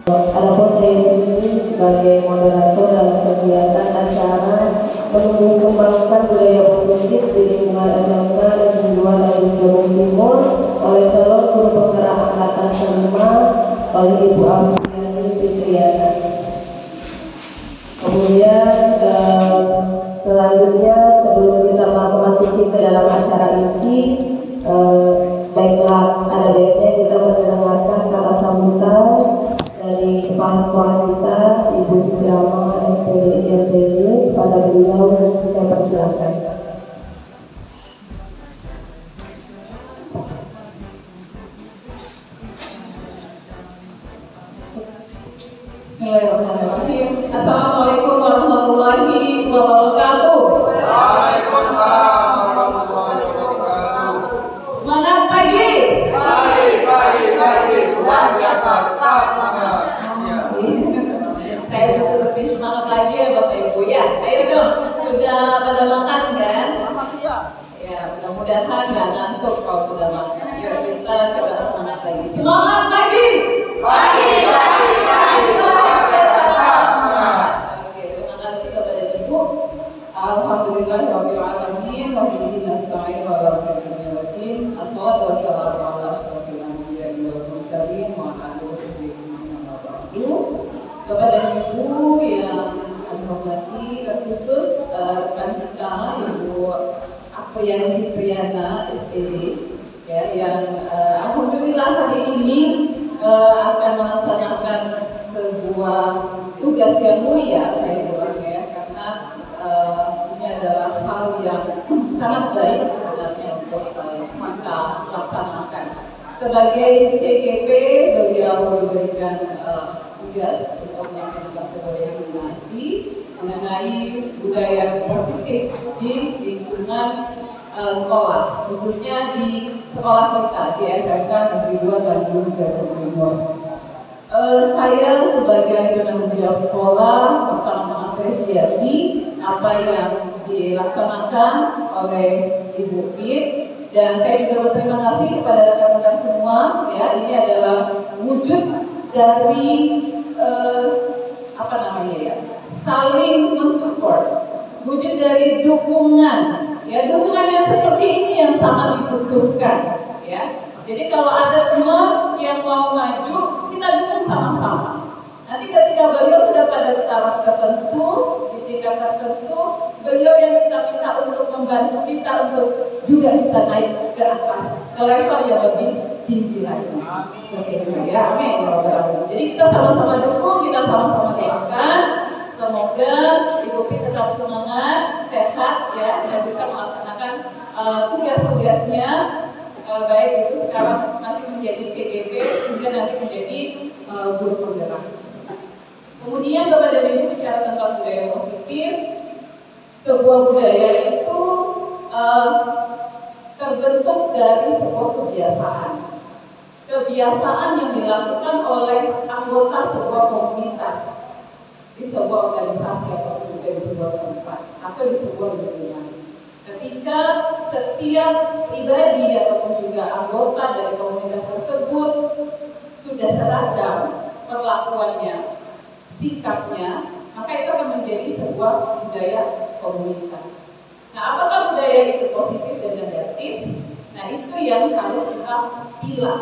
Adapun saya di sini sebagai moderator dalam kegiatan acara mengembangkan budaya positif di lingkungan SMK Negeri 2 Tanjung Jabung Timur oleh calon guru penggerak angkatan kelima oleh Ibu Apriani Fitriana. Kemudian selanjutnya sebelum kita memasuki ke dalam acara ini, baiklah ada baiknya kita mendengarkan kata sambutan dari kepala sekolah kita, Ibu Supriyama SPD IRPD. Pada beliau saya persilakan. Bismillahirrahmanirrahim. Assalamualaikum warahmatullahi wabarakatuh. Waalaikumsalam warahmatullahi wabarakatuh. Semangat pagi. Pagi. Luar biasa, tetap semangat. Saya lebih semangat lagi ya Bapak Ibu ya. Ayo dong, sudah pada makan kan? Ya, mudah-mudahan nggak ngantuk kalau sudah makan. Yuk kita coba semangat lagi. Semangat pagi. Pagi. Alhamdulillahirrahmanirrahim. Wabillahi nasta'in wa ala alamin. Assalatu wassalamu ala asyrofil anbiya'i wal mursalin wa ala alihi wa sahbihi. Kepada Ibu yang kami hormati, terkhusus rekan kita Ibu Apriani Fitriana SPD ya, yang alhamdulillah hari ini akan melaksanakan sebuah tugas yang mulia, saya bilang ya, karena ini adalah hal yang sangat baik sebenarnya untuk kita laksanakan. Sebagai CGP, beliau memberikan tugas untuk melakukan sebuah definisi mengenai budaya positif di lingkungan sekolah, khususnya di sekolah kita di SMK Negeri 2 Tanjung Jabung Timur. Saya sebagai penanggung jawab sekolah sangat mengapresiasi apa yang dilaksanakan oleh Ibu Pit, dan saya juga berterima kasih kepada rekan-rekan semua ya. Ini adalah wujud dari saling mensupport, wujud dari dukungan ya, dukungan yang seperti ini yang sangat dibutuhkan ya. Jadi kalau ada teman yang mau maju, kita dukung sama-sama. Nanti ketika beliau sudah pada taraf tertentu, di tingkat tertentu, beliau yang minta untuk membantu kita untuk juga bisa naik ke atas, ke level yang lebih tinggi lagi. Oke, ya, amin. Jadi kita sama-sama dukung, kita sama-sama doakan. Semoga Ibu Pi tetap semangat, sehat ya, dan bisa melaksanakan tugas-tugasnya. Baik itu sekarang masih menjadi CGP, hingga nanti menjadi guru penggerak. Kemudian Bapak dan Ibu bicara tentang budaya positif. Sebuah budaya itu terbentuk dari sebuah kebiasaan yang dilakukan oleh anggota sebuah komunitas di sebuah organisasi atau juga di sebuah tempat atau di sebuah lingkungan. Ketika setiap pribadi ataupun juga anggota dari komunitas tersebut sudah seragam perlakuannya, sikapnya, maka itu akan menjadi sebuah budaya komunitas. Nah, apakah budaya itu positif dan negatif? Nah, itu yang harus kita pilih.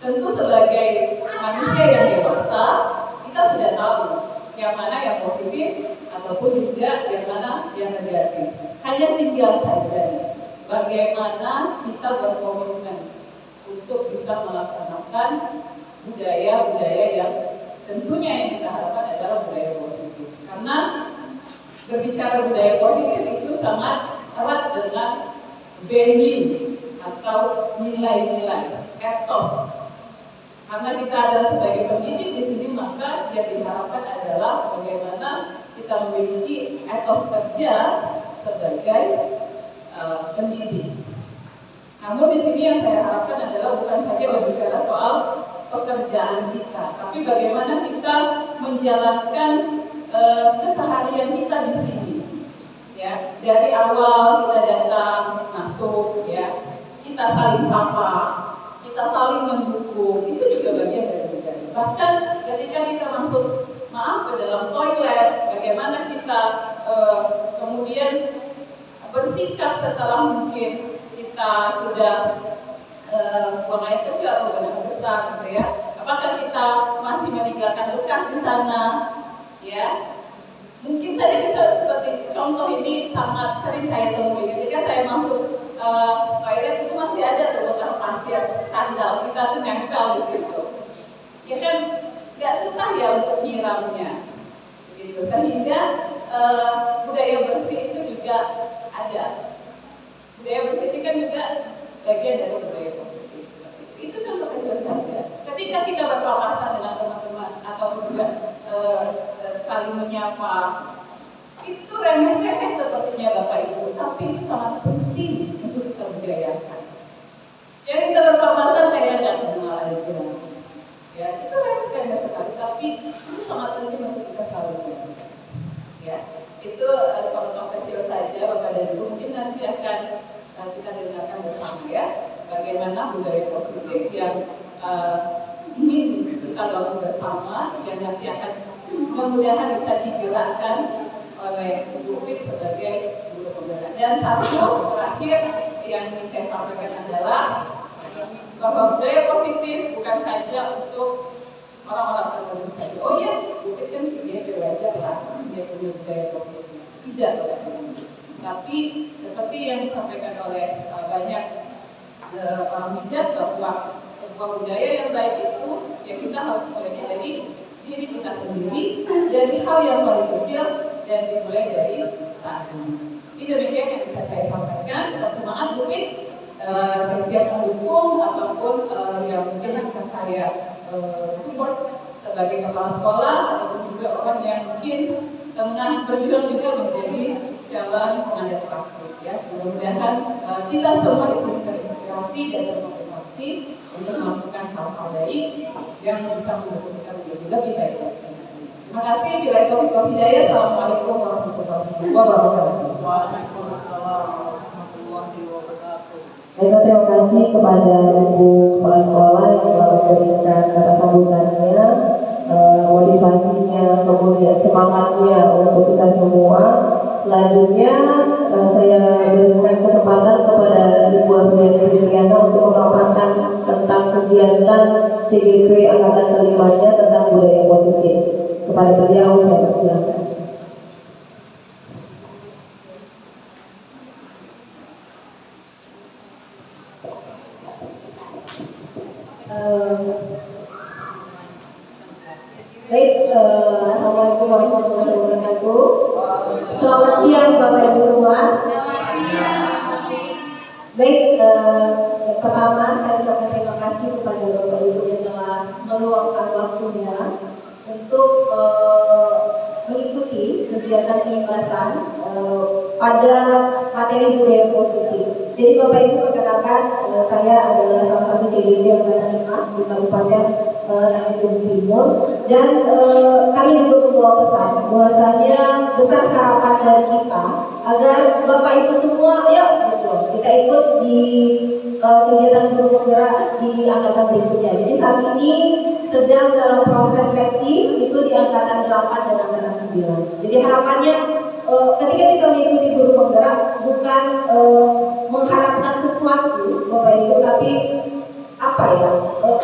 Tentu sebagai manusia yang dewasa, kita sudah tahu yang mana yang positif ataupun juga yang mana yang negatif. Hanya tinggal saja bagaimana kita berkomitmen untuk bisa melaksanakan budaya-budaya yang tentunya yang kita harapkan adalah budaya positif. Karena berbicara budaya positif itu sangat erat dengan value atau nilai-nilai, etos. Karena kita adalah sebagai pendidik di sini, maka yang diharapkan adalah bagaimana kita memiliki etos kerja sebagai pendidik. Namun di sini yang saya harapkan adalah bukan saja berbicara soal pekerjaan kita, tapi bagaimana kita menjalankan keseharian kita di sini. Ya, dari awal kita datang masuk, ya, kita saling sapa, kita saling mendukung, itu juga bagian dari budaya. Bahkan ketika kita masuk ke dalam toilet, bagaimana kita kemudian bersikap setelah mungkin kita sudah buang air kecil atau buang air besar, gitu ya. Apakah kita masih meninggalkan bekas di sana, ya? Mungkin saja bisa seperti contoh ini sangat sering saya temui ketika saya masuk toilet itu masih ada tuh bekas pasir sandal kita tuh nempel di situ. Ya kan, nggak susah ya untuk nyiramnya, gitu. Sehingga budaya bersih itu juga ada. Budaya bersih ini kan juga bagian dari budaya positif. Itu contoh kecil saja. Ketika kita berpapasan dengan teman-teman atau juga saling menyapa, itu remeh-remeh sepertinya Bapak Ibu, tapi itu sangat penting untuk kita budayakan. Jadi kita berpapasan kayak nggak kenal aja. Ya, itu remeh-remeh sekali, tapi itu sangat penting untuk kita selalu budayakan. Ya, itu contoh kecil saja Bapak dan Ibu. Mungkin nanti akan kita dengarkan bersama ya, bagaimana budaya positif yang ingin kita bangun bersama, yang nanti akan mudah-mudahan bisa digerakkan oleh Subupik sebagai guru penggerak. Dan satu terakhir yang ingin saya sampaikan adalah bahwa budaya positif bukan saja untuk orang-orang tertentu saja. Oh ya, Subupik kan dia belajar lah, dia punya budaya positif. Tidak, tapi seperti yang disampaikan oleh banyak orang bijak bahwa sebuah budaya yang baik itu ya kita harus mulainya dari diri kita sendiri, dari hal yang paling kecil dan dimulai dari saat ini. Ini demikian yang bisa saya sampaikan. Tetap semangat Bupit, saya siap mendukung apapun yang mungkin bisa saya support sebagai kepala sekolah atau juga orang yang mungkin tengah berjuang juga menjadi jalan pengadaan praktik ya. Mudah-mudahan kita semua di sini terinspirasi dan termotivasi untuk melakukan hal-hal baik yang bisa membantu kita menjadi lebih baik. Terima kasih. Bila taufiq wal hidayah. Assalamualaikum warahmatullahi wabarakatuh. Waalaikumsalam warahmatullahi wabarakatuh. Baiklah, terima kasih kepada Ibu Kepala Sekolah yang telah memberikan kata sambutannya, motivasinya, kemudian semangatnya untuk kita semua. Selanjutnya saya berikan kesempatan kepada Ibu Afriyati Fitriana untuk memaparkan tentang kegiatan CGP Angkatan kelimanya tentang budaya positif. Kepada beliau saya persilakan. Baik, Assalamualaikum warahmatullahi wabarakatuh. Selamat siang Bapak Ibu semua. Selamat siang. Baik, pertama saya ucapkan terima kasih kepada Bapak Ibu yang telah meluangkan waktunya untuk mengikuti kegiatan kelimbasan pada materi budaya positif. Jadi Bapak Ibu perkenalkan, saya adalah salah satu CGP Angkatan 5 di Kabupaten Nanggung Timur, dan kami juga membawa pesan bahwasanya besar harapan dari kita agar Bapak Ibu semua kita ikut di kegiatan guru penggerak di angkatan berikutnya. Jadi saat ini sedang dalam proses seleksi itu di angkatan 8 dan angkatan 9. Jadi harapannya ketika kita mengikuti guru penggerak bukan mengharapkan sesuatu Bapak Ibu, tapi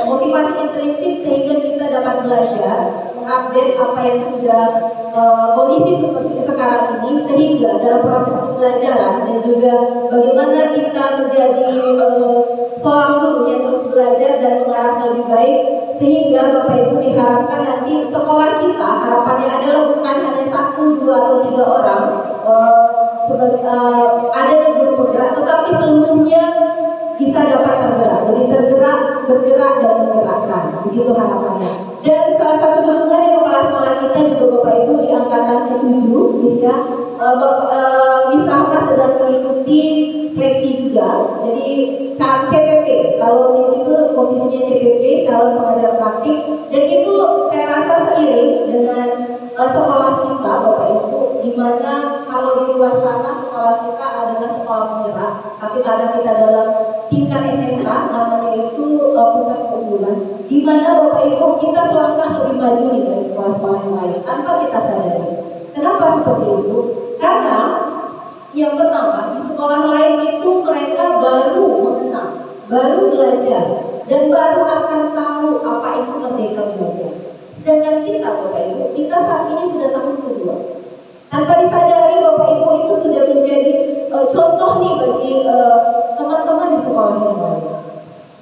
motivasi intrinsik sehingga kita dapat belajar mengupdate apa yang sudah kondisi seperti sekarang ini, sehingga dalam proses pembelajaran dan juga bagaimana kita menjadi seorang guru yang terus belajar dan mengarah lebih baik, sehingga Bapak Ibu diharapkan nanti sekolah kita harapannya adalah bukan hanya 1, 2, atau 3 orang ada di guru penggerak, tetapi seluruhnya bisa dapat tergerak, jadi tergerak, bergerak dan menggerakkan, begitu harapannya. Dan salah satu dukungan yang kepala sekolah kita juga Bapak Ibu di angkatan ke-7 bisa Miss Rahma sedang mengikuti seleksi juga. Jadi CPP, kalau di situ posisinya CPP, calon pengajar praktik, dan itu saya rasa seiring dengan sekolah kita Bapak Ibu, di mana kalau di luar sana sekolah kita adalah sekolah penggerak, tapi kadang kita dalam tingkat SMK namanya itu pusat keunggulan. di mana Bapak Ibu kita selangkah lebih maju nih dari sekolah-sekolah yang lain tanpa kita sadari. Kenapa seperti itu? Karena yang pertama, di sekolah lain itu mereka baru mengenal, baru belajar, dan baru akan tahu apa itu merdeka belajar. Sedangkan kita Bapak Ibu, kita saat ini sudah tahun kedua. Tanpa disadari Bapak Ibu itu sudah menjadi contoh nih bagi teman-teman di sekolah yang lain.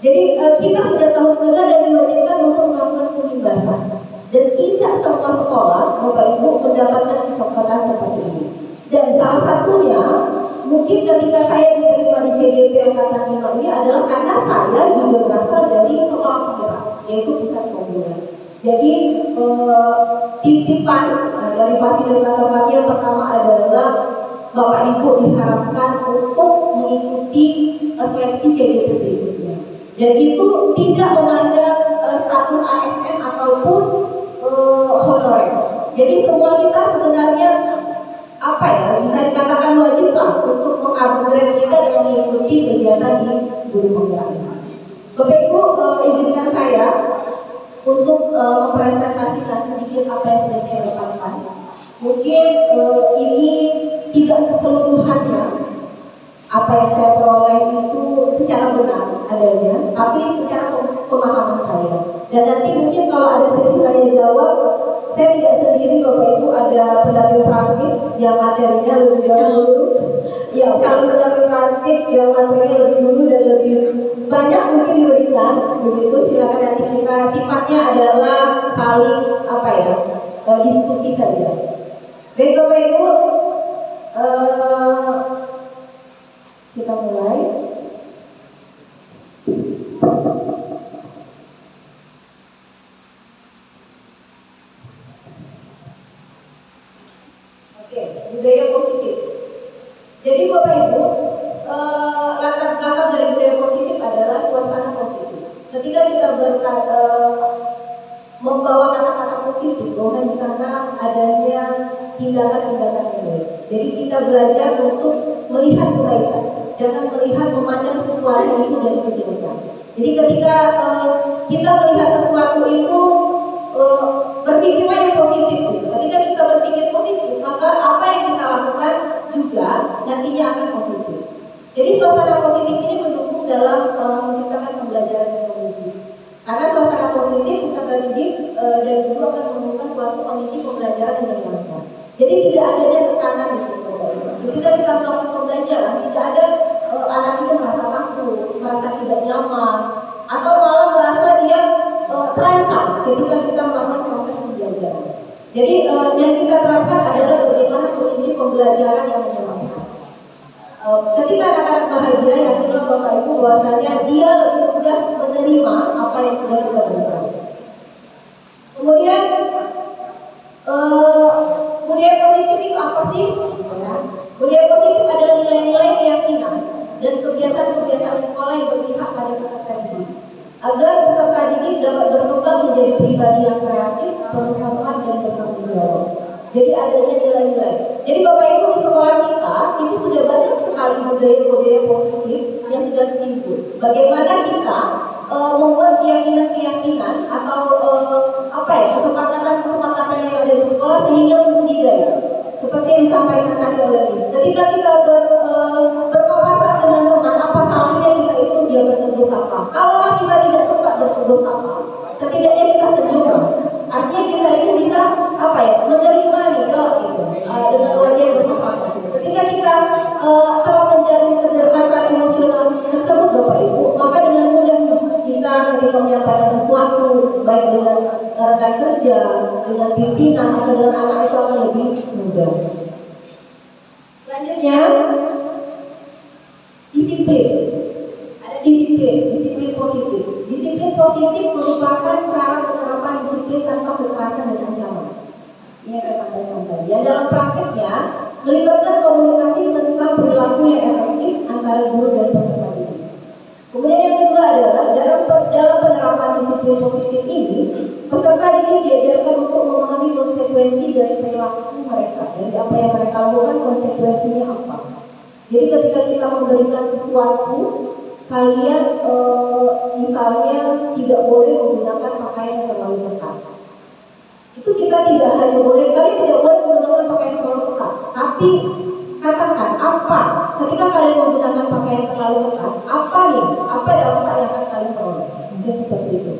Jadi kita sudah tahun kedua dan diwajibkan untuk melakukan penindasan. Dan tidak semua sekolah Bapak Ibu mendapatkan kesempatan seperti ini. Dan salah satunya mungkin ketika saya diterima di CGP Angkatan 5 ini adalah karena saya juga berasal dari sekolah penggerak, yaitu pusat pembinaan. Jadi titipan dari fasilitator kami yang pertama adalah Bapak Ibu diharapkan untuk mengikuti seleksi CGP berikutnya. Dan itu tidak memandang status ASN ataupun honorer. Jadi semua kita sebenarnya bisa dikatakan wajib lah untuk mengupgrade kita dengan mengikuti kegiatan di guru penggerak. Bapak Ibu izinkan saya untuk mempresentasikan sedikit apa yang sudah saya dapatkan. Mungkin ini tidak keseluruhannya apa yang saya peroleh itu secara benar adanya, tapi secara pemahaman saya. Dan nanti mungkin kalau ada sesi tanya jawab, saya tidak sendiri Bapak Ibu, ada pendamping praktik yang materinya lebih dulu. Ya, calon pendamping praktik yang materinya lebih dulu dan lebih banyak mungkin diberikan. Begitu, silakan nanti kita sifatnya adalah saling diskusi saja. Baik Bapak Ibu, kita mulai. Budaya positif. Jadi Bapak Ibu, latar belakang dari budaya positif adalah suasana positif. Ketika kita membawa kata-kata positif, bahwa di sana adanya tindakan-tindakan yang baik. Jadi kita belajar untuk melihat kebaikan, jangan melihat memandang sesuatu itu dari kejelekan. Jadi ketika kita melihat sesuatu itu berpikirlah yang positif. Ketika kita berpikir positif, maka apa yang kita lakukan juga nantinya akan positif. Jadi suasana positif ini mendukung dalam menciptakan pembelajaran yang kondusif. Karena suasana positif peserta didik dan guru akan membuka suatu kondisi pembelajaran yang menyenangkan. Jadi tidak adanya tekanan di situ. Ketika kita melakukan pembelajaran, tidak ada anak itu merasa takut, merasa tidak nyaman, atau malah merasa dia terancam ketika kita melakukan proses pembelajaran. Jadi yang kita terapkan adalah bagaimana kondisi pembelajaran yang menyenangkan. Ketika anak-anak bahagia, yakinlah Bapak Ibu bahwasanya dia lebih mudah menerima apa yang sudah kita berikan. Kemudian budaya positif itu apa sih? Budaya positif adalah nilai-nilai keyakinan dan kebiasaan-kebiasaan sekolah yang berpihak pada peserta didik, agar peserta didik dapat berkembang menjadi pribadi yang kreatif, bermanfaat dan bertanggung jawab. Jadi adanya nilai-nilai. Jadi Bapak Ibu di sekolah kita itu sudah banyak sekali budaya-budaya positif yang sudah timbul. Bagaimana kita membuat keyakinan-keyakinan atau kesepakatan-kesepakatan yang ada di sekolah sehingga membudidaya. Seperti yang disampaikan tadi oleh Miss. Ketika kita berpapasan dengan teman, apa salahnya kita itu dia bertegur sapa. Kalau kita tidak suka bertegur sapa, setidaknya kita senyum. Artinya kita itu bisa menerima nih kalau itu dengan wajah yang bersepakat. Ketika kita telah menjalin kedekatan emosional tersebut Bapak Ibu, maka dengan mudah kita ketika menyampaikan sesuatu baik dengan rekan kerja, dengan pimpinan atau dengan anak itu akan lebih mudah. Selanjutnya disiplin. Ada disiplin positif. Disiplin positif merupakan cara penerapan disiplin tanpa kekerasan dan ancaman. Ini yang saya sampaikan tadi. Dan dalam praktiknya melibatkan komunikasi tentang perilaku yang efektif antara guru dan peserta didik. Kemudian yang kedua adalah dalam penerapan disiplin positif ini, peserta didik diajarkan untuk memahami konsekuensi dari perilaku mereka. Dari apa yang mereka lakukan, konsekuensinya apa. Jadi ketika kita memberikan sesuatu kalian misalnya tidak boleh menggunakan pakaian yang terlalu ketat. Itu kita tidak hanya boleh, kalian tidak boleh menggunakan pakaian yang terlalu ketat. Tapi katakan apa ketika kalian menggunakan pakaian terlalu ketat, apa dampak yang akan kalian peroleh? Mungkin seperti itu.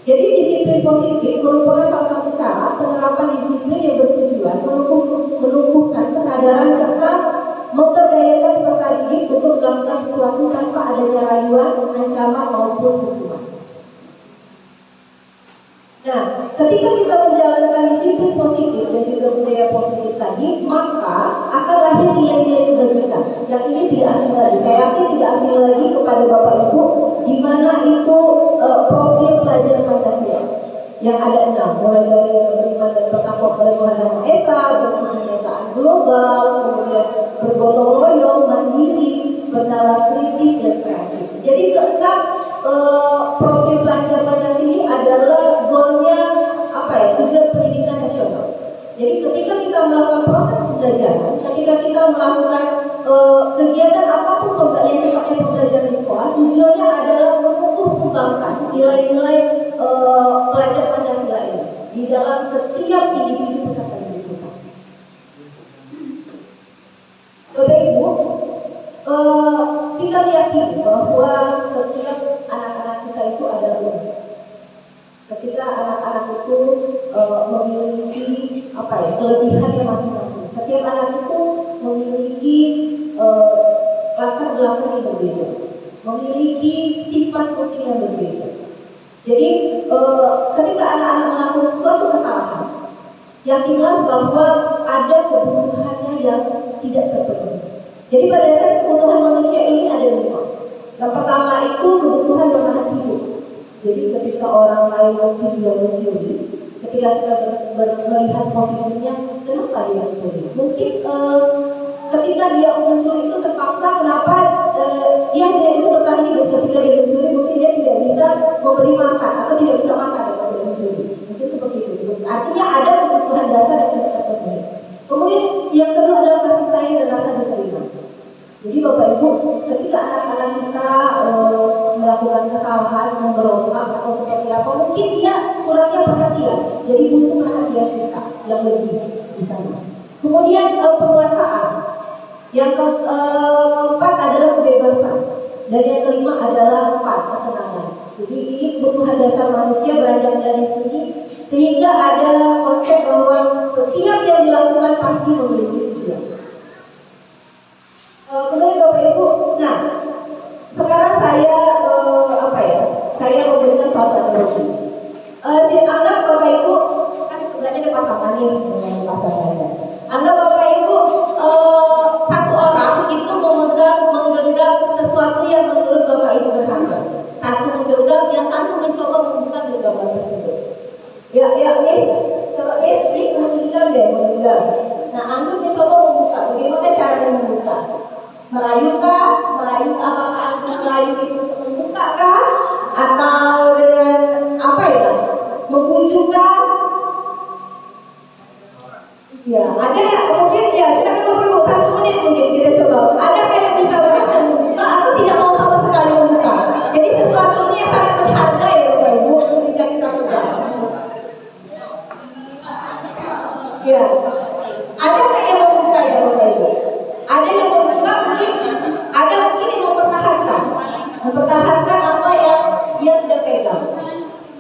Jadi disiplin positif merupakan salah satu cara penerapan disiplin yang bertujuan menumbuhkan kesadaran serta memperdayakan peserta didik untuk melakukan sesuatu tanpa adanya rayuan, ancaman maupun hukuman. Nah, ketika kita menjalankan disiplin positif dan juga budaya positif tadi, maka akan lahir nilai-nilai kebajikan. Yang ini tidak asing lagi. Saya yakin tidak asing lagi kepada Bapak Ibu, di mana itu profil pelajar Pancasila yang ada 6, mulai dari beriman dan bertakwa kepada Tuhan Yang Maha Esa, berkebinekaan global, kemudian bergotong royong, mandiri, bernalar kritis dan kreatif. Jadi keenam profil pelajar Pancasila ini adalah goalnya tujuan pendidikan nasional. Jadi ketika kita melakukan proses pembelajaran, ketika kita melakukan kegiatan apapun yang sifatnya pembelajaran di sekolah, tujuannya adalah menumbuhkan nilai-nilai pelajar Pancasila ini di dalam setiap individu peserta didik kita. Bapak Ibu, kita meyakini bahwa setiap anak-anak kita itu adalah unik. Ketika anak-anak itu memiliki kelebihannya masing-masing. Setiap anak itu memiliki latar belakang yang berbeda, memiliki sifat penting yang berbeda. Jadi ketika anak-anak melakukan suatu kesalahan, yakinlah bahwa ada kebutuhannya yang tidak terpenuhi. Jadi pada dasar kebutuhan manusia ini ada 5. Yang pertama itu kebutuhan bertahan hidup. Jadi ketika orang lain mungkin dia mencuri, ketika kita melihat positifnya, kenapa dia mencuri? Mungkin ketika dia mencuri itu terpaksa, kenapa dia tidak bisa bertahan hidup? Ketika dia mencuri, mungkin dia tidak bisa memberi makan atau tidak bisa makan kalau dia mencuri. Mungkin seperti itu. Artinya ada kebutuhan dasar yang tidak terpenuhi. Kemudian yang kedua adalah kasih sayang dan rasa diterima. Jadi Bapak Ibu, ketika anak-anak kita melakukan kesalahan, memberontak atau seperti apa, mungkin dia kurangnya perhatian. Jadi butuh perhatian kita yang lebih di sana. Kemudian penguasaan. Yang keempat adalah kebebasan. Dan yang kelima adalah kesenangan. Jadi ini kebutuhan dasar manusia beranjak dari sini, sehingga ada konsep bahwa setiap yang dilakukan pasti memiliki tujuan. Kemudian Bapak Ibu, nah sekarang saya saya memberikan suatu analogi. Anggap Bapak Ibu, kan sebenarnya ada pasangan nih dengan pasangannya. Anggap Bapak Ibu satu orang itu menggenggam sesuatu yang menurut Bapak Ibu berharga. Satu menggenggam, yang satu mencoba membuka genggaman tersebut. Miss menggenggam menggenggam. Nah, Anggun mencoba membuka. Bagaimana caranya membuka? Merayu apakah Anggun merayu Miss untuk membuka kah? Atau dengan membujuk kah? Ya, ada mungkin silakan Bapak Ibu 1 menit mungkin kita coba. Ada kayak bisa berhasil membuka atau tidak mau sama sekali membuka. Jadi sesuatu ini yang sangat berharga ya Bapak Ibu ketika kita buka. Ya, ada kayak yang membuka ya Bapak Ibu. Ada yang membuka mungkin, ada mungkin yang mempertahankan apa yang dia sudah pegang.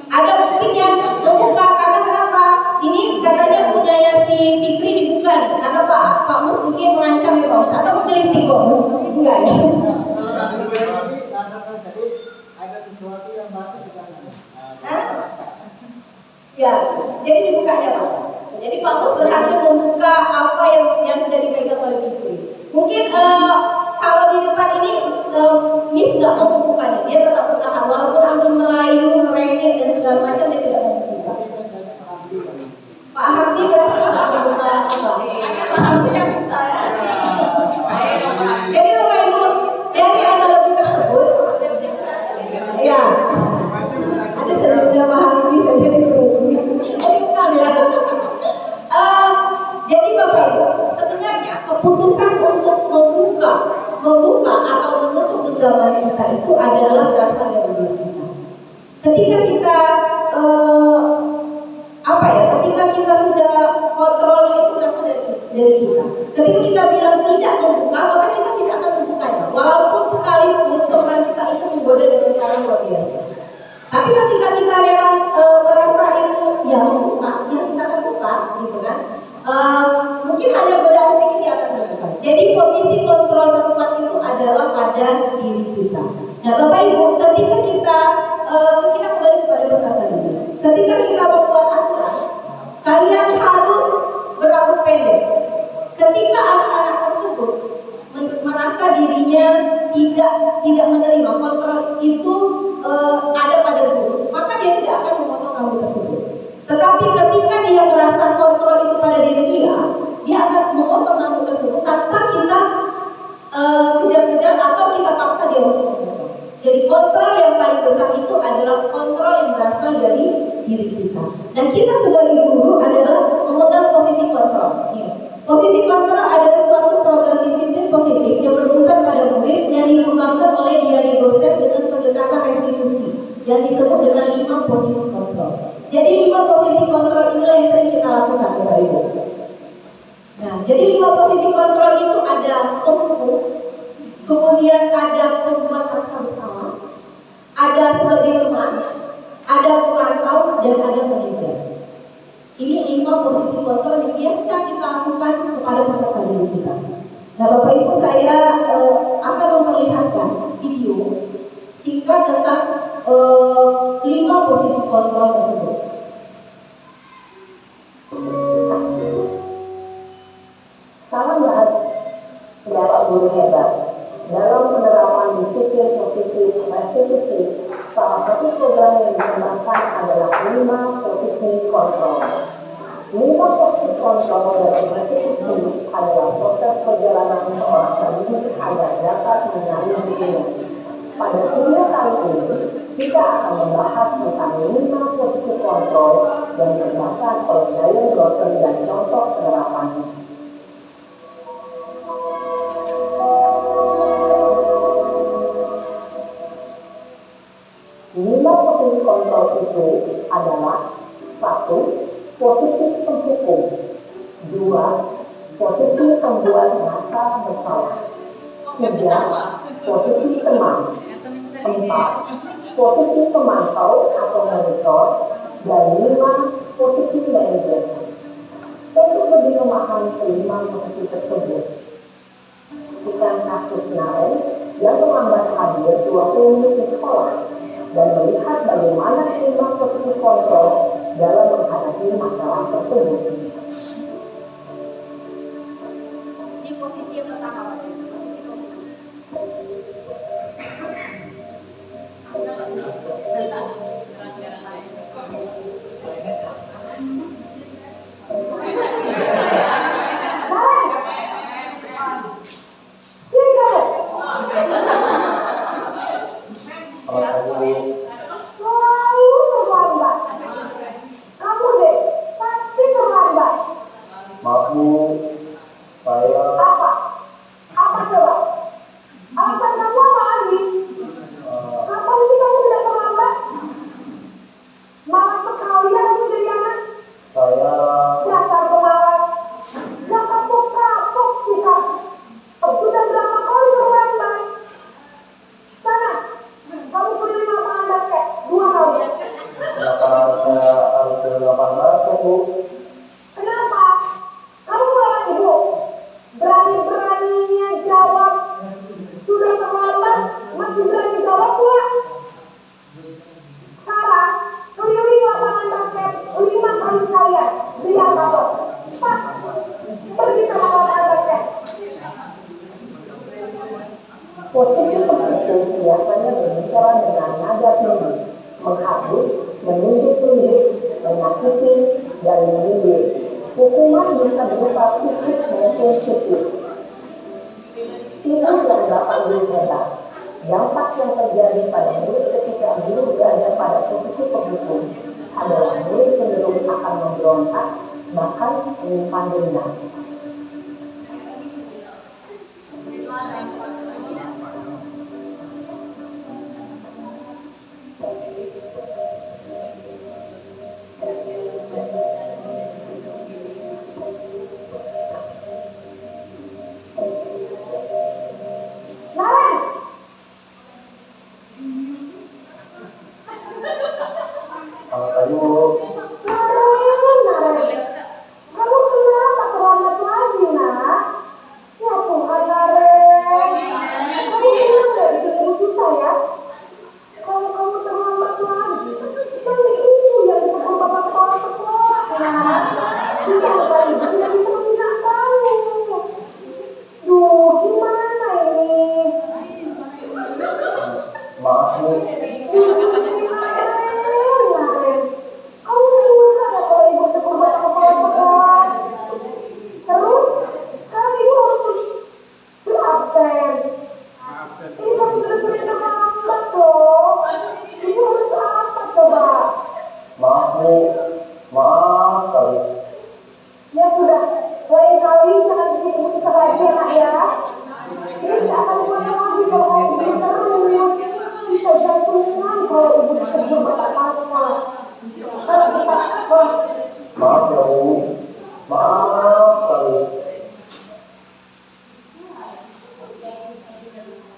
Ada mungkin yang membuka karena kenapa? Ini katanya punyanya si Fikri dibuka nih, karena Pak Mus mungkin mengancam ya Pak Mus, atau mengkritik Pak Mus, enggak ya? Jadi ada sesuatu yang bagus di kanan. Ya, jadi dibukanya Pak. Jadi Pak Mus berhasil membuka apa yang sudah dipegang oleh Fikri. Mungkin kalau di depan ini Miss nggak mau membukanya, dia tetap bertahan walaupun Anggun merayu, merengek dan segala macam, dia tidak mau membuka. Pak Hamdi berhasil nggak membuka apa? Pak Hamdi yang bisa ya. Jadi Bapak Ibu, dari analogi tersebut, ya ada sebelumnya Pak Hamdi saja di sini. Jadi bukan ya. Jadi Bapak Ibu, sebenarnya keputusan untuk membuka membuka atau menutup genggaman kita itu adalah berasal dari diri kita. Ketika kita ketika kita sudah kontrolnya itu berasal dari kita. Ketika kita bilang tidak membuka, maka kita tidak akan membukanya. Walaupun sekalipun teman kita itu menggoda dengan cara luar biasa. Tapi ketika kita memang merasa itu ya membuka, ya kita akan buka, gitu kan? Mungkin hanya godaan sedikit dia akan membuka. Jadi posisi kontrol terkuat itu adalah pada diri kita. Nah, Bapak Ibu, ketika kita kembali kepada pesan tadi, ketika kita membuat aturan, kalian harus berambut pendek. Ketika anak-anak tersebut merasa dirinya tidak menerima kontrol itu ada pada guru, maka dia tidak akan memotong rambut tersebut. Tetapi ketika dia merasa kontrol itu pada diri dia akan memotong rambut tersebut tanpa kita kejar-kejar atau kita paksa dia untuk memotong. Jadi kontrol yang paling besar itu adalah kontrol yang berasal dari diri kita. Dan kita sebagai guru adalah memegang posisi kontrol. Posisi kontrol adalah suatu program disiplin positif yang berpusat pada murid yang dikembangkan oleh Diani Goset dengan pendekatan restitusi yang disebut dengan 5 posisi kontrol. Jadi 5 posisi kontrol inilah yang sering kita lakukan, Bapak Ibu. Nah, jadi 5 posisi kontrol itu ada pemukul, kemudian ada pembuat rasa bersama, ada sebagai teman, ada pemantau, dan ada manajer. Ini 5 posisi kontrol yang biasa kita lakukan kepada peserta didik kita. Nah, Bapak Ibu, saya akan memperlihatkan video singkat tentang 5 posisi kontrol tersebut. Salam Bapak Guru hebat. Dalam penerapan disiplin positif restitusi, salah satu program yang dikembangkan adalah 5 posisi kontrol. 5 posisi kontrol dalam restitusi adalah proses perjalanan seorang pendidik agar dapat mengenali dirinya. Pada video kali ini, kita akan membahas tentang 5 posisi kontrol yang dikembangkan oleh Diane Grosser dan contoh penerapannya. 5 posisi kontrol itu adalah 1. Posisi penghukum, 2. Posisi pembuat merasa bersalah, 3. Posisi teman, 4. Posisi pemantau atau monitor, dan 5. Posisi manajer. Untuk lebih memahami 5 posisi tersebut, saksikan kasus Naren yang terlambat hadir 20 menit di sekolah dan melihat bagaimana 5 posisi kontrol dalam menghadapi masalah tersebut. Di posisi yang pertama, posisi pemukul. Maaf Bu, saya... Apa coba? Alasan kamu apa lagi? Kapan sih kamu tidak terlambat? Malas sekali ya kamu jadi anak. Saya... Dasar pemalas. Gak kapok-kapok sih kamu. Sudah berapa kali terlambat? Sana, kamu beri lapangan basket 2 kali. Kenapa saya harus ke lapangan basket Bu? Kenapa? Kamu melawan ibu. Berani-beraninya jawab. Sudah terlambat, masih berani jawab pula. Sekarang, keliling lapangan basket 5 kali sekalian. Biar kapok. Cepat, pergi sama lapangan basket. Posisi penghukum biasanya berbicara dengan nada tinggi, menghapus, menunjuk-nunjuk, menyakiti, dan menyindir. Hukuman bisa berupa fisik maupun psikis. Inilah yang dapat hebat. Dampak yang terjadi pada murid ketika guru berada pada posisi penghukum adalah murid cenderung akan memberontak, bahkan menyimpan dendam.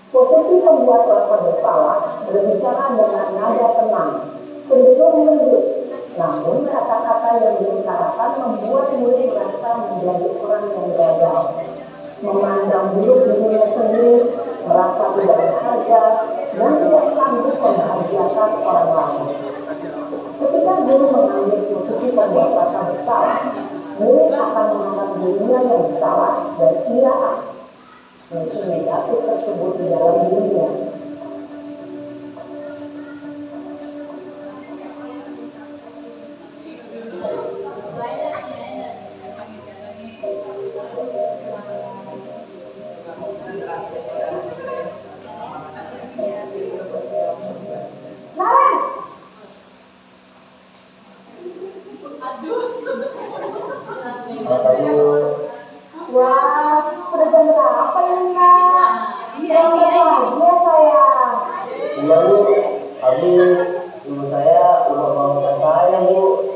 Posisi pembuat rasa bersalah berbicara dengan nada tenang, cenderung lembut, namun kata-kata yang diutarakan membuat murid merasa menjadi orang yang gagal, memandang buruk dirinya sendiri, merasa tidak berharga, dan tidak sanggup membahagiakan orang lain. Ketika guru mengambil posisi pembuat rasa bersalah, murid akan menganggap dirinya yang bersalah dan ia fungsi negatif tersebut di dalam dirinya. Wah, sudah jam berapa ya, Kak? Jam berapa ya, sayang? Iya Bu, habis ibu saya udah memaafkan saya Bu.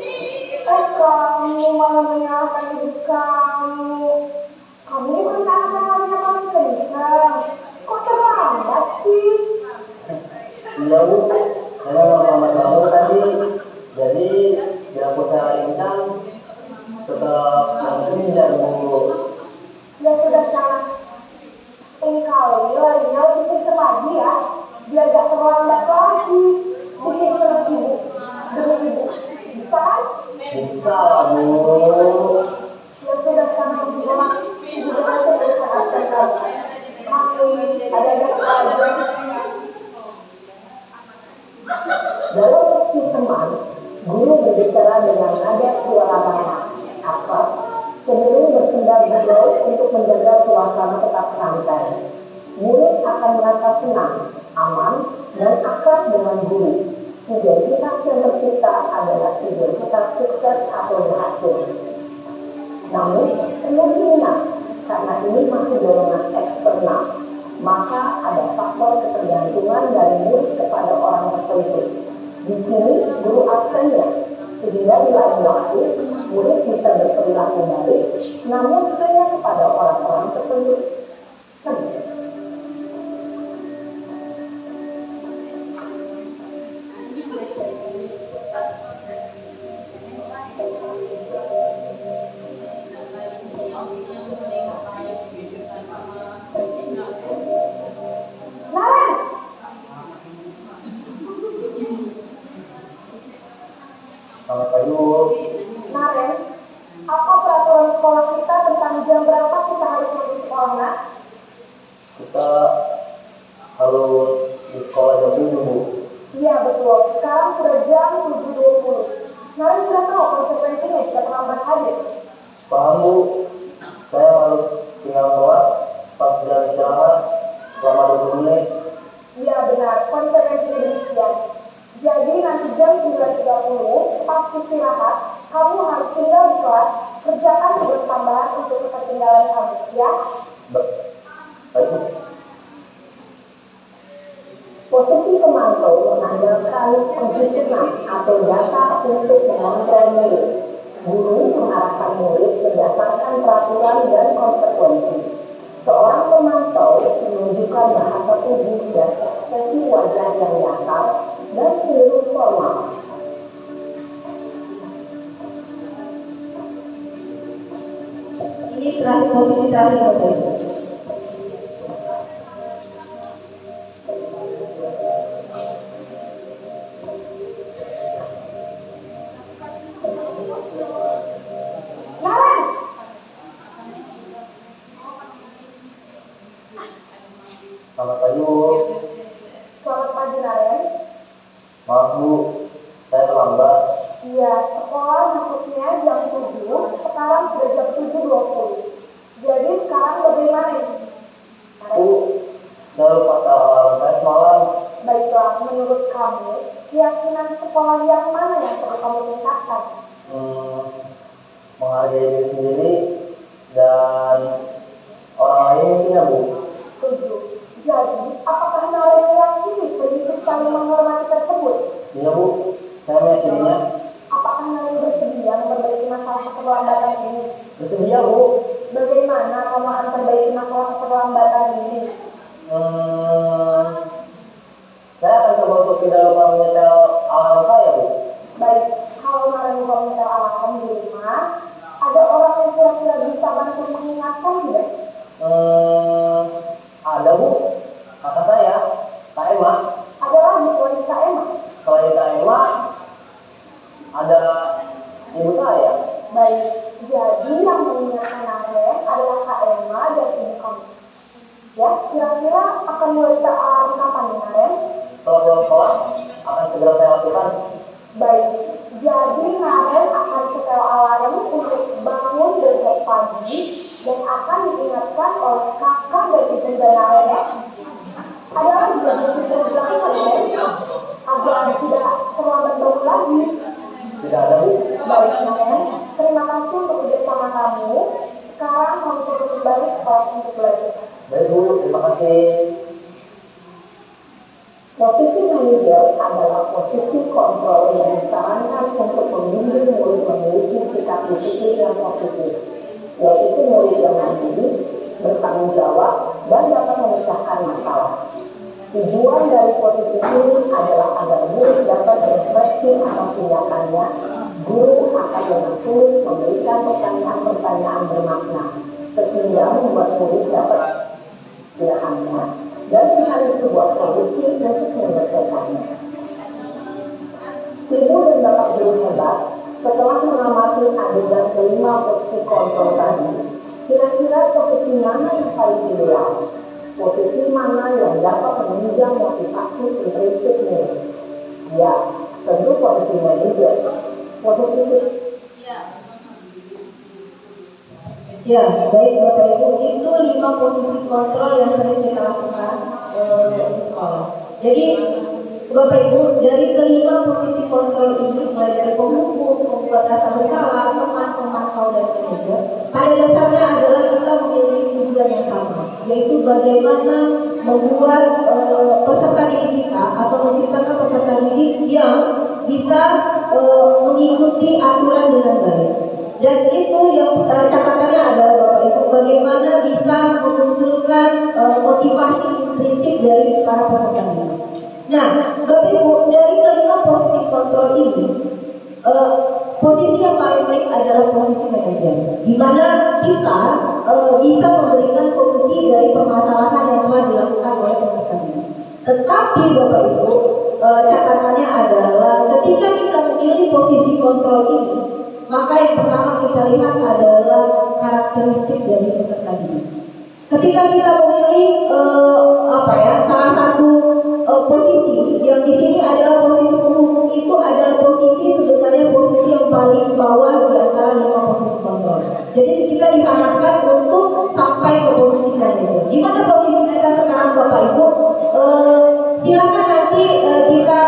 Kamu malah menyalahkan diri kamu. Kamu ini bukan anak-anaknya paling kencang. Kok terlambat sih? Iya Bu, saya mau lambat kamu tadi. Jadi biar aku saya kencang, tetap langsung dan Bu. Ya sudah sana. Ini kali larinya lebih pintar lagi ya. Biar gak terlambat lagi. Bikin surat ibu. Demi ibu. Bisa kan? Bisa lah Bu. Ya sudah sana ibu. Ibu berasa berusaha sekali. Mami, ada saja. Dalam sesi teman, guru berbicara dengan nada suara ramah, akrab, cenderung bersenda gurau untuk menjaga suasana tetap santai. Murid akan merasa senang, aman, dan akrab dengan guru. Identitas yang tercipta adalah identitas sukses atau berhasil. Namun, perlu diingat, karena ini masih dorongan eksternal, maka ada faktor ketergantungan dari murid kepada orang tertentu. Di sini, guru absennya, sehingga di lain waktu, murid bisa berperilaku baik, namun hanya kepada orang-orang tertentu. Selamat pagi Bu. Naren, apa peraturan sekolah kita tentang jam berapa kita harus masuk sekolah, Nak? Kita harus di sekolah jam 7 Bu. Iya betul, sekarang sudah jam 7.20. Naren sudah tahu konsekuensinya jika terlambat hadir. Paham Bu, saya harus tinggal kelas pas jam istirahat selama 20 menit. Iya benar, konsekuensinya demikian. Jadi nanti jam 9.30 pas istirahat, kamu harus tinggal di kelas, kerjakan tugas tambahan untuk ketertinggalan kamu, ya? Baik Bu. Posisi pemantau mengandalkan penghitungan atau data untuk mengontrol murid. Guru mengarahkan murid berdasarkan peraturan dan konsekuensi. Seorang pemantau menunjukkan bahasa tubuh dan ekspresi wajah yang nyata dan cenderung formal. Ini terakhir, posisi terakhir Bapak Ibu. Selamat pagi Bu. Selamat pagi, Naren. Maaf Bu, saya terlambat. Iya, sekolah masuknya jam 7, sekarang sudah jam 7.20. Jadi sekarang bagaimana ini? Bu, saya lupa alarm saya semalam. Baiklah, menurut kamu, keyakinan sekolah yang mana yang perlu kamu tingkatkan? Menghargai diri sendiri dan orang lain mungkin ya Bu. Setuju. Jadi, apakah Naren meyakini prinsip saling menghormati tersebut? Iya Bu, saya meyakininya. Apakah Naren bersedia memperbaiki masalah keterlambatan ini? Bersedia Bu. Bagaimana kamu akan memperbaiki masalah keterlambatan ini? untuk mengingatkan tidak? Ada Bu, kakak saya, Kak Emma. Ada lagi selain Kak Emma? Selain Kak Emma, ada ibu saya. Baik, jadi yang mengingatkan Naren adalah Kak Emma dan ibu kamu. Ya, kira-kira akan mulai saat kapan nih Naren? Setelah pulang sekolah, akan segera saya lakukan. Baik, jadi Naren akan setel alarm untuk bangun besok pagi dan akan diingatkan oleh kakak dan ibunda Naren ya. Ada lagi yang bisa dilakukan Naren agar tidak terlambat bangun lagi. Tidak ada Bu. Baik Naren, terima kasih untuk kerjasama kamu. Sekarang kamu sudah kembali ke kelas untuk belajar. Baik Bu, terima kasih. Posisi manajer adalah posisi kontrol yang disarankan untuk membimbing murid memiliki sikap disiplin yang positif, yaitu murid yang mandiri, bertanggung jawab, dan dapat memecahkan masalah. Tujuan dari posisi ini adalah agar murid dapat berefleksi atas tindakannya. Guru akan dengan tulus memberikan pertanyaan-pertanyaan bermakna, sehingga membuat murid dapat pilihannya dan mencari sebuah solusi untuk menyelesaikannya. Ibu dan bapak guru hebat, setelah mengamati adegan kelima posisi kontrol tadi, kira-kira posisi mana yang paling ideal? Posisi mana yang dapat menunjang motivasi intrinsik? Ya, tentu posisi manajer. Posisi Ya, baik Bapak Ibu, itu 5 posisi kontrol yang sering kita lakukan di sekolah. Jadi Bapak Ibu, dari kelima posisi kontrol ini, mulai dari penghukum, pembuat rasa bersalah, teman, pemantau, dan manajer, pada dasarnya adalah kita memiliki tujuan yang sama, yaitu bagaimana membuat peserta didik kita atau menciptakan peserta didik yang bisa mengikuti aturan dengan baik. Dan itu yang catatannya adalah Bapak Ibu, bagaimana bisa memunculkan motivasi intrinsik dari para peserta didik. Nah, Bapak Ibu, dari kelima posisi kontrol ini, posisi yang paling baik adalah posisi manajer, di mana kita bisa memberikan solusi dari permasalahan yang telah dilakukan oleh peserta didik. Tetapi Bapak Ibu, catatannya adalah ketika kita memilih posisi kontrol ini, maka yang pertama kita lihat adalah karakteristik dari peserta didik. Ketika kita memilih salah satu posisi yang di sini adalah posisi penghukum, itu adalah posisi sebenarnya posisi yang paling bawah di antara 5 posisi kontrol. Jadi kita disarankan untuk sampai ke posisi manajer. Di mana posisi kita sekarang Bapak Ibu? Silakan nanti kita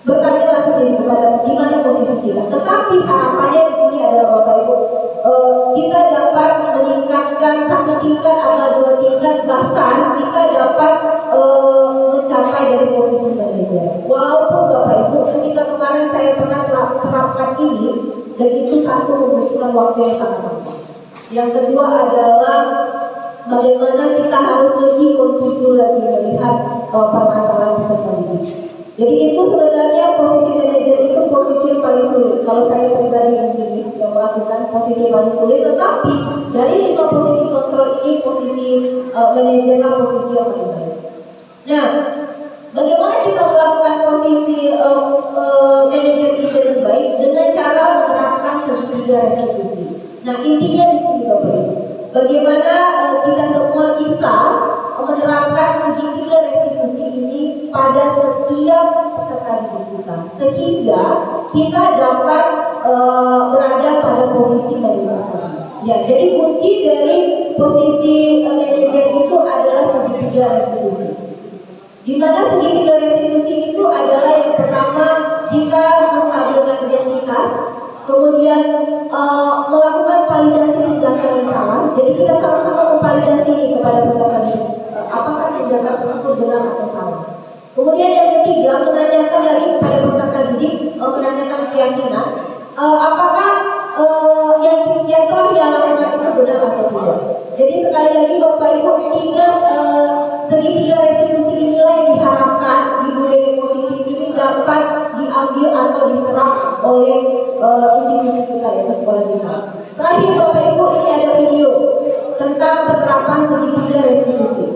bertanyalah sendiri kepada di mana posisi kita. Tetapi harapannya di sini adalah Bapak Ibu, kita dapat meningkatkan 1 tingkat atau 2 tingkat, bahkan kita dapat mencapai dari posisi manajer. Walaupun Bapak Ibu, ketika kemarin saya pernah terapkan ini, dan itu satu membutuhkan waktu yang sangat lama. Yang kedua adalah bagaimana kita harus lebih kontribusi lagi melihat permasalahan peserta didik. Jadi itu sebenarnya posisi manajer itu posisi yang paling sulit. Kalau saya pribadi mungkin yang melakukan posisi yang paling sulit, tetapi dari 5 posisi kontrol ini posisi manajerlah posisi yang paling baik. Nah, bagaimana kita melakukan posisi manajer ini dengan baik? Dengan cara menerapkan segitiga restitusi. Nah, intinya di sini Bapak Ibu, bagaimana kita semua bisa menerapkan segitiga restitusi ini pada setiap peserta didik kita, sehingga kita dapat berada pada posisi manajer. Ya, jadi kunci dari posisi manajer itu adalah segitiga restitusi. Di mana segitiga restitusi itu adalah yang pertama kita menstabilkan identitas, kemudian melakukan validasi tindakan yang salah. Jadi kita sama-sama memvalidasi ini kepada peserta didik, apakah tindakan tersebut benar atau salah. Kemudian yang ketiga, menanyakan lagi kepada peserta didik, menanyakan keyakinan, apakah yang telah dia lakukan itu benar atau tidak. Jadi sekali lagi Bapak Ibu, segitiga restitusi inilah yang diharapkan di budaya positif ini dapat diambil atau diserap oleh institusi kita, yaitu sekolah kita. Terakhir Bapak Ibu, ini ada video tentang penerapan segitiga restitusi.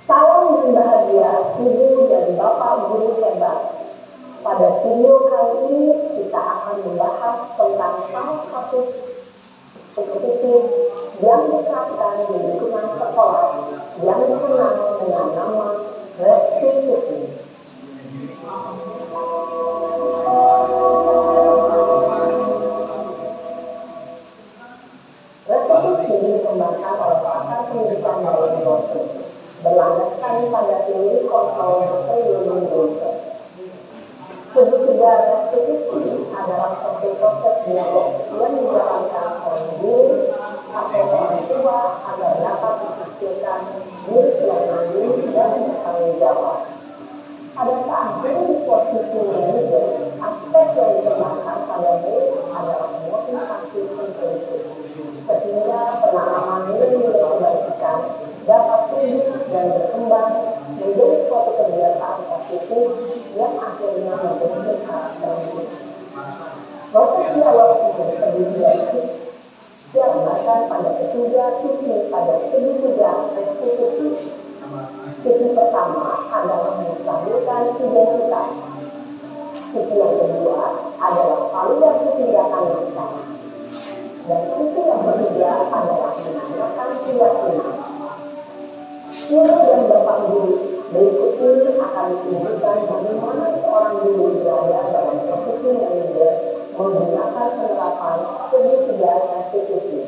Salam dan bahagia Ibu dan Bapak Guru hebat. Pada video kali ini kita akan membahas tentang salah satu positif yang diterapkan di lingkungan sekolah yang dikenal dengan nama restitusi. Restitusi dikembangkan oleh pakar pendidikan dari dosen berlandaskan pada teori kontrol Montefiore. Segitiga restitusi adalah suatu proses dialog yang dijalankan oleh guru atau orang tua agar dapat menghasilkan murid yang mandiri dan bertanggung jawab. Pada saat guru di posisi manajer, aspek yang dikembangkan pada murid adalah motivasi intrinsik, sehingga penanaman nilai-nilai kebaikan dapat tumbuh dan berkembang menjadi suatu kebiasaan positif yang akhirnya membentuk karakter hidup. Proses dialog ini terdiri dari dilakukan pada ketiga sisi pada segitiga restitusi. Sisi pertama adalah menstabilkan identitas. Sisi yang kedua adalah validasi tindakan yang salah. Dan sisi yang ketiga adalah menanyakan keyakinan. Guru dan Bapak Guru, berikut ini akan ditunjukkan bagaimana seorang guru berada dalam posisi manajer menggunakan penerapan segitiga restitusi.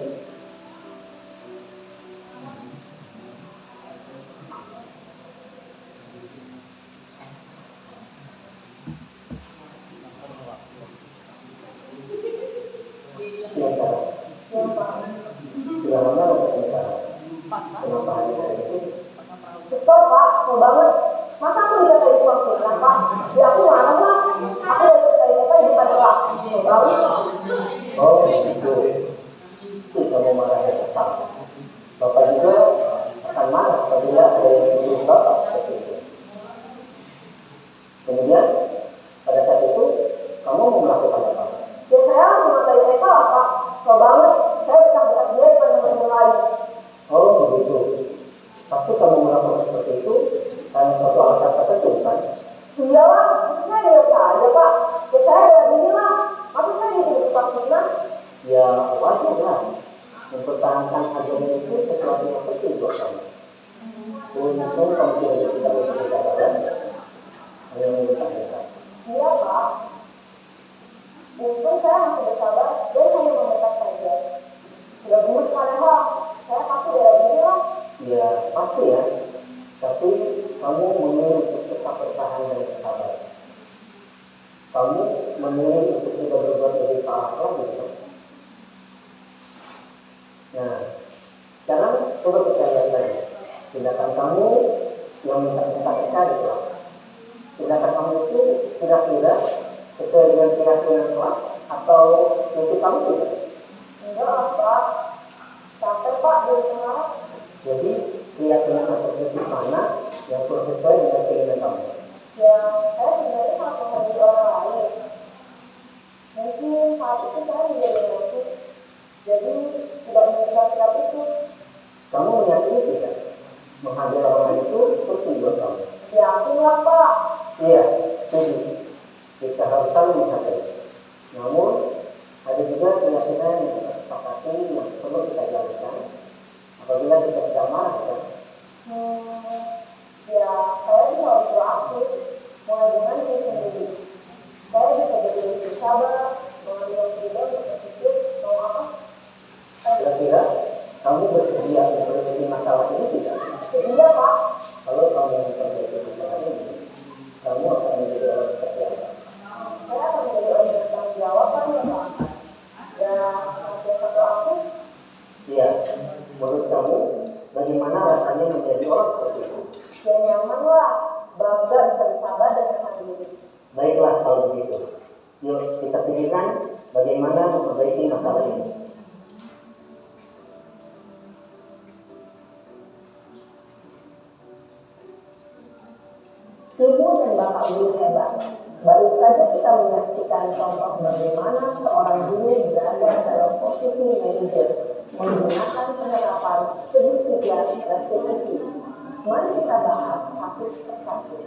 Kesel Pak, mau banget. Masa aku dikatain uang hilang Pak? Ya aku marah lah. Aku udah dikatain apa di depan Pak? Mau banget. Oh gitu. Itu kamu marah yang kesal. Bapak juga akan marah apabila ada yang ingin Bapak seperti itu. Kemudian pada saat itu kamu mau melakukan apa? Ya saya memakai Eka lah Pak. Mau banget. Saya bisa buat dia depan teman-teman lain. Oh begitu. Pasti kamu melakukan seperti itu karena suatu alasan tertentu kan? Iya lah, maksudnya biasa aja Pak. Ya saya ada gini lah. Maksud saya di depan Cina. Ya wajar lah. Mempertahankan agama itu sesuatu yang penting buat kamu. Untung kamu tidak bisa berbicara hanya mempertahankan. Iya Pak. Untung saya masih bersabar dan hanya memetak saja. Udah gemes padahal. Saya pasti ada gini lah. Ya pasti ya. Tapi kamu memilih untuk tetap bertahan dan bersabar. Kamu memilih untuk tidak berbuat lebih parah lagi kan? Nah, sekarang coba kita lihat lagi. Tindakan kamu yang minta cari kelas. Tindakan kamu itu kira-kira sesuai dengan keyakinan kelas atau mungkin kamu tidak? Enggak lah Pak. Capek Pak dari kemarin. Jadi keyakinan seperti mana yang kurang sesuai dengan keinginan kamu? Ya, saya sebenarnya mau menghargai orang lain. Mungkin saat itu saya menjadi emosi. Jadi tidak mengingat sikap itu. Kamu meyakini tidak? Menghargai orang lain itu penting buat kamu. Yakin lah Pak. Iya, setuju. Kita harus saling menghargai. Namun ada juga keyakinan yang kita sepakati yang perlu kita jalankan apabila kita tidak marah kan? Ya, saya bisa berlaku mulai dengan diri sendiri. Saya bisa jadi lebih sabar, mengambil freedom untuk berpikir mau apa. Kira-kira kamu bersedia untuk memperbaiki masalah ini tidak? Iya Pak. Kalau kamu memperbaiki masalah ini, kamu akan menjadi orang seperti apa? Saya akan menjadi orang yang bertanggung jawab kan ya Pak. Ya, yang satu aku. Iya, menurut kamu bagaimana rasanya menjadi orang seperti itu? Ya nyaman lah, bangga bisa bersabar dan mandiri. Baiklah kalau begitu. Yuk kita pikirkan bagaimana memperbaiki masalah ini. Ibu dan Bapak Guru hebat. Baru saja kita menyaksikan contoh bagaimana seorang guru berada dalam posisi manajer menggunakan penerapan segitiga restitusi. Mari kita bahas satu persatu.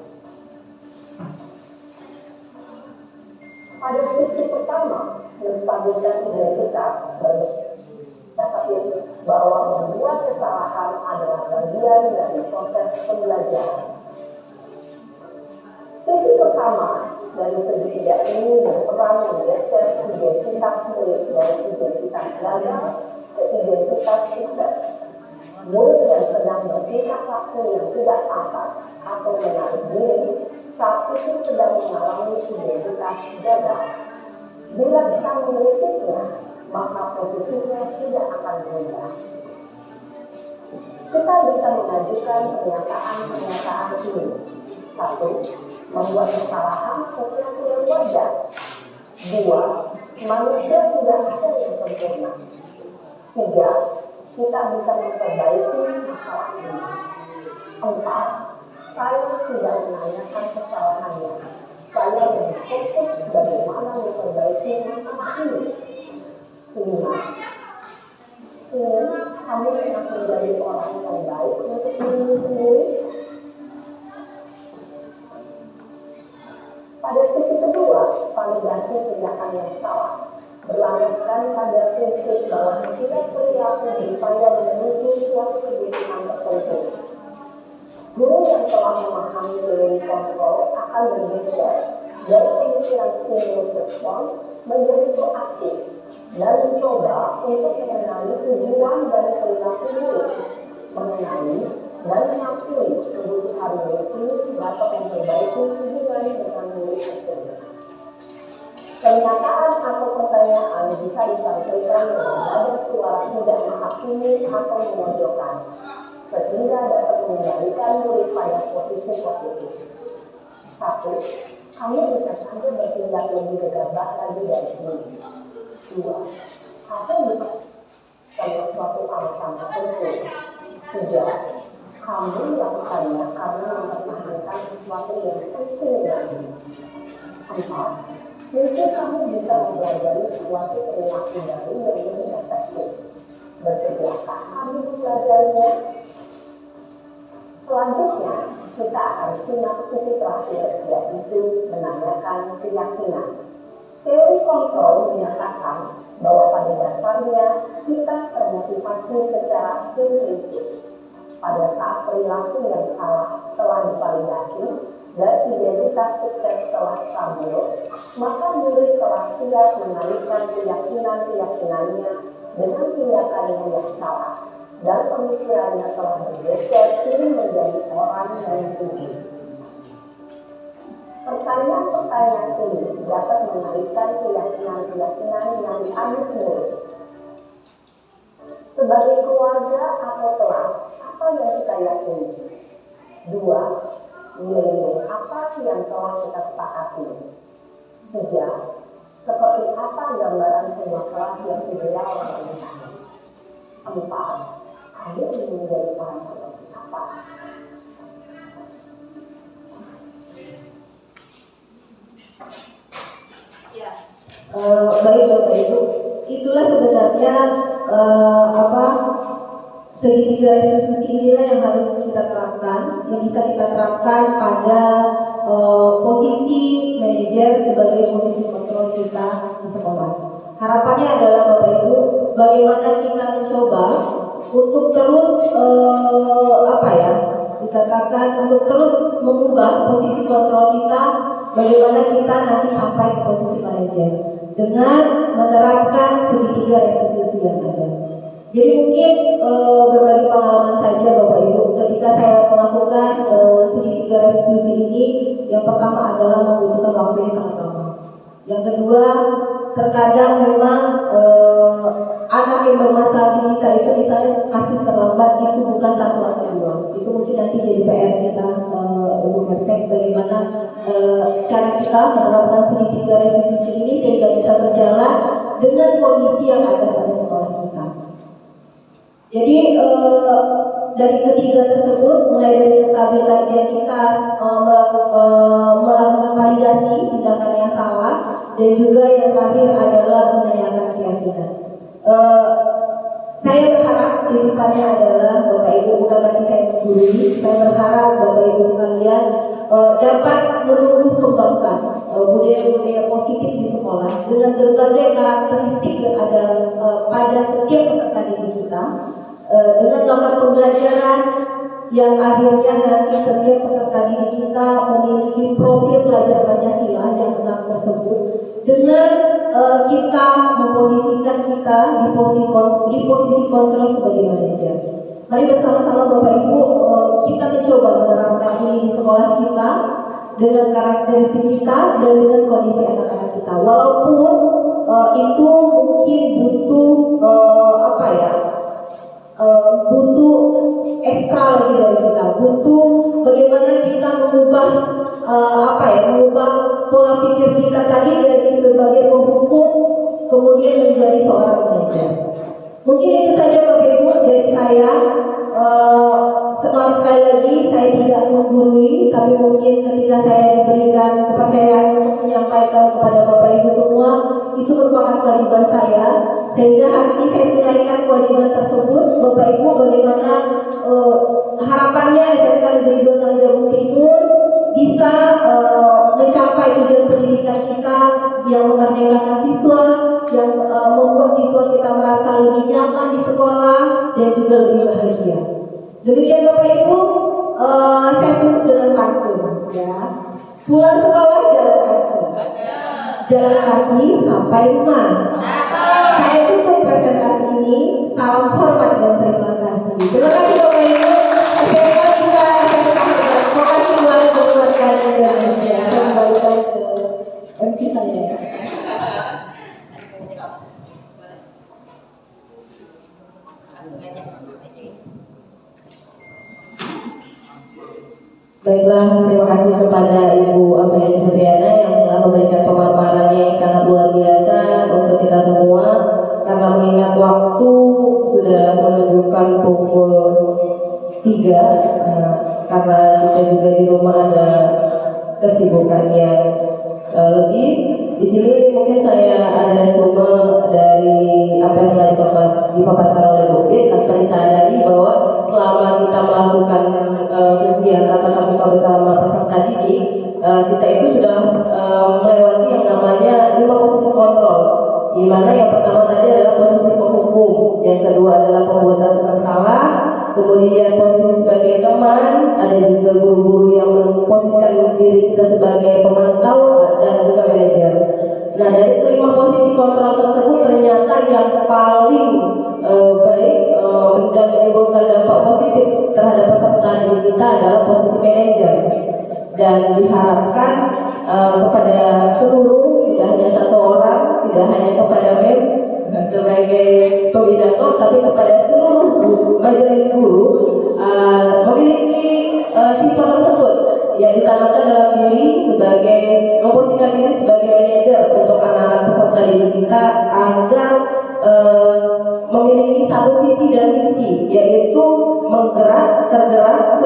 Pada sisi pertama, menstabilkan identitas berdasarkan bahwa membuat kesalahan adalah bagian dari proses pembelajaran. Sisi pertama dari segitiga ini berperan menggeser identitas murid dari identitas gagal ke identitas sukses. Murid yang sedang bertingkah laku yang tidak pantas atau menarik diri saat itu sedang mengalami identitas gagal. Bila kita mengkritiknya, maka posisinya tidak akan berubah. Kita bisa mengajukan pernyataan-pernyataan ini. 1. Membuat kesalahan sesuatu yang wajar. 2. Manusia tidak ada yang sempurna. 3. Kita bisa memperbaiki masalah ini. 4. Saya tidak menanyakan kesalahannya. Saya berfokus bagaimana memperbaiki masalah ini. 5. Kamu harus menjadi orang yang baik untuk diri sendiri. Pada sisi kedua, validasi tindakan yang salah berlandaskan pada prinsip bahwa setiap perilaku berupaya menuju suatu kebutuhan tertentu. Guru yang telah memahami teori kontrol akan bergeser dari pemikiran stimulus respons menjadi proaktif dan mencoba untuk mengenali tujuan dari perilaku murid, mengenali dan mengakui kebutuhan murid ini dapat memperbaiki hubungan dengan murid tersebut. Pernyataan atau pertanyaan bisa disampaikan dengan nada suara tidak menghakimi atau memojokkan, sehingga dapat mengendalikan murid pada posisi positif. 1. Kamu bisa saja bertindak lebih gegabah lagi dari ini. 2. Kamu bisa karena suatu alasan tertentu. 3. Kamu melakukannya karena mempertahankan sesuatu yang penting lagi. 4. Mungkin kamu bisa mempelajari suatu perilaku baru yang lebih efektif. Bersediakah kamu mempelajarinya? Selanjutnya, kita akan simak sisi terakhir, yaitu menanyakan keyakinan. Teori kontrol menyatakan bahwa pada dasarnya kita termotivasi secara prinsip. Pada saat perilaku yang salah telah divalidasi dan identitas sukses telah stabil, maka murid telah siap mengalihkan keyakinan-keyakinannya dengan tindakannya yang salah, dan pemikirannya telah bergeser kini menjadi orang yang tinggi. Pertanyaan-pertanyaan ini dapat mengalihkan keyakinan-keyakinan yang dianut murid. Sebagai keluarga atau kelas, apa yang kita yakini? 2. Nilai-nilai apa yang telah kita sepakati? 3. Seperti apa gambaran sebuah kelas yang ideal bagi kami? 4. Kamu ingin menjadi orang seperti apa? Baik Bapak Ibu, itulah sebenarnya segitiga restitusi inilah yang harus kita terapkan, yang bisa kita terapkan pada posisi manajer sebagai posisi kontrol kita di sekolah. Harapannya adalah Bapak Ibu, bagaimana kita mencoba untuk terus dikatakan untuk terus mengubah posisi kontrol kita, bagaimana kita nanti sampai ke posisi manajer dengan menerapkan segitiga restitusi yang ada. Jadi mungkin berbagi pengalaman saja Bapak Ibu, ketika saya melakukan segitiga restitusi ini, yang pertama adalah membutuhkan waktu yang sangat lama. Yang kedua, terkadang memang anak yang bermasalah di kita itu misalnya kasus terlambat itu bukan 1 atau 2. Itu mungkin nanti jadi PR kita Ibu Hersek, bagaimana cara kita menerapkan segitiga restitusi ini sehingga bisa berjalan dengan kondisi yang ada pada sekolah kita. Jadi dari ketiga tersebut, mulai dari menstabilkan identitas, melakukan validasi tindakan yang salah, dan juga yang terakhir adalah menanyakan keyakinan. Saya berharap titipannya adalah Bapak Ibu, bukan berarti saya menggurui, saya berharap Bapak Ibu sekalian dapat menumbuh kembangkan budaya-budaya positif di sekolah dengan berbagai karakteristik yang ada pada setiap peserta didik kita, dengan melakukan pembelajaran yang akhirnya nanti setiap peserta didik kita memiliki profil pelajar Pancasila yang 6 tersebut, dengan kita memposisikan kita di posisi kontrol sebagai manajer. Mari bersama-sama Bapak Ibu kita mencoba menerapkan ini di sekolah kita dengan karakteristik kita dan dengan kondisi anak-anak kita. Walaupun itu mungkin butuh butuh ekstra lagi dari kita, butuh bagaimana kita mengubah mengubah pola pikir kita tadi dari sebagai penghukum kemudian menjadi seorang pelajar. Mungkin itu saja Bapak Ibu dari saya. Sekali lagi saya tidak menggurui, tapi mungkin ketika saya diberikan kepercayaan untuk menyampaikan kepada Bapak Ibu semua, itu merupakan kewajiban saya. Sehingga hari ini saya tunaikan kewajiban tersebut. Bapak Ibu, bagaimana harapannya SMK Negeri 2 Tanjung Timur bisa mencapai tujuan pendidikan kita yang memerdekakan siswa, yang membuat siswa kita merasa lebih nyaman di sekolah dan juga lebih bahagia. Demikian Bapak Ibu, saya tutup dengan pantun, ya. Pulang sekolah jalan kaki sampai rumah. Saya tutup presentasi ini. Salam hormat dan terima kasih. Terima kasih Bapak Ibu. Terima kasih keluarga Indonesia. Saya kembalikan ke MC saya. Baiklah, terima kasih kepada Ibu Amelia Fitriana yang telah memberikan pemaparannya yang sangat luar biasa untuk kita semua. Karena mengingat waktu sudah menunjukkan pukul 3, karena kita juga di rumah ada kesibukan yang lebih. Di sini mungkin saya ada resume dari apa yang telah dipaparkan oleh Bu Bit, tanpa disadari bahwa selama kita melakukan kegiatan tatap muka bersama peserta didik, kita itu sudah melewati yang namanya 5 posisi kontrol, di mana yang pertama tadi adalah posisi penghukum, yang kedua adalah pembuat rasa bersalah, kemudian posisi sebagai teman, ada juga guru-guru yang memposisikan diri kita sebagai pemantau dan juga manajer. Nah, dari 5 posisi kontrol tersebut ternyata yang paling baik dan menimbulkan dampak positif terhadap peserta didik kita adalah posisi manajer. Dan diharapkan kepada seluruh, tidak hanya satu orang, tidak hanya kepada MEM sebagai pembina klub, tapi kepada seluruh majelis guru memiliki sifat tersebut yang ditanamkan dalam diri sebagai memposisikan diri sebagai manajer untuk anak-anak peserta didik kita agar memiliki satu visi dan misi, yaitu menggerak, tergerak,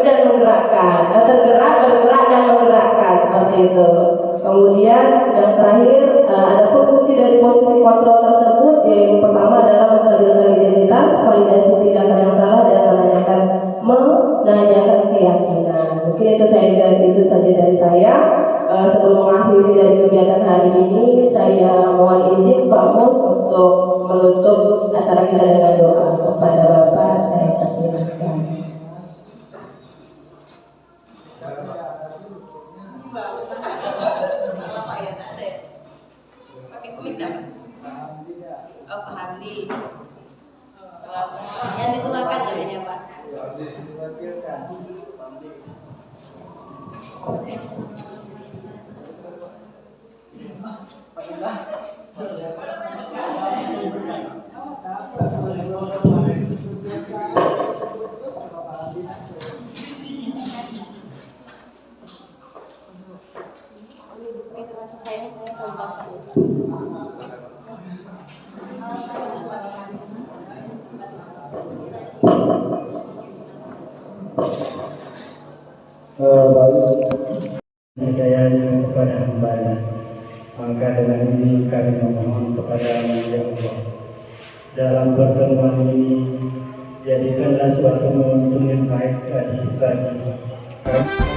dan menggerakkan, tergerak, bergerak, dan menggerakkan, seperti itu. Kemudian yang terakhir, ada kunci dari posisi kontrol tersebut. Yang pertama adalah menstabilkan identitas, validasi tindakan yang salah, dan menanyakan keyakinan. Mungkin itu saja dari saya. Sebelum mengakhiri dari kegiatan hari ini, saya mohon izin Pak Mus untuk menutup acara kita dengan doa. Kepada Bapak saya persilakan. Pak Handi. Yang dituakan jadinya Pak. Saya ini kami memohon kepada-Mu ya Allah. Dalam pertemuan ini, jadikanlah suatu momentum yang baik bagi kami.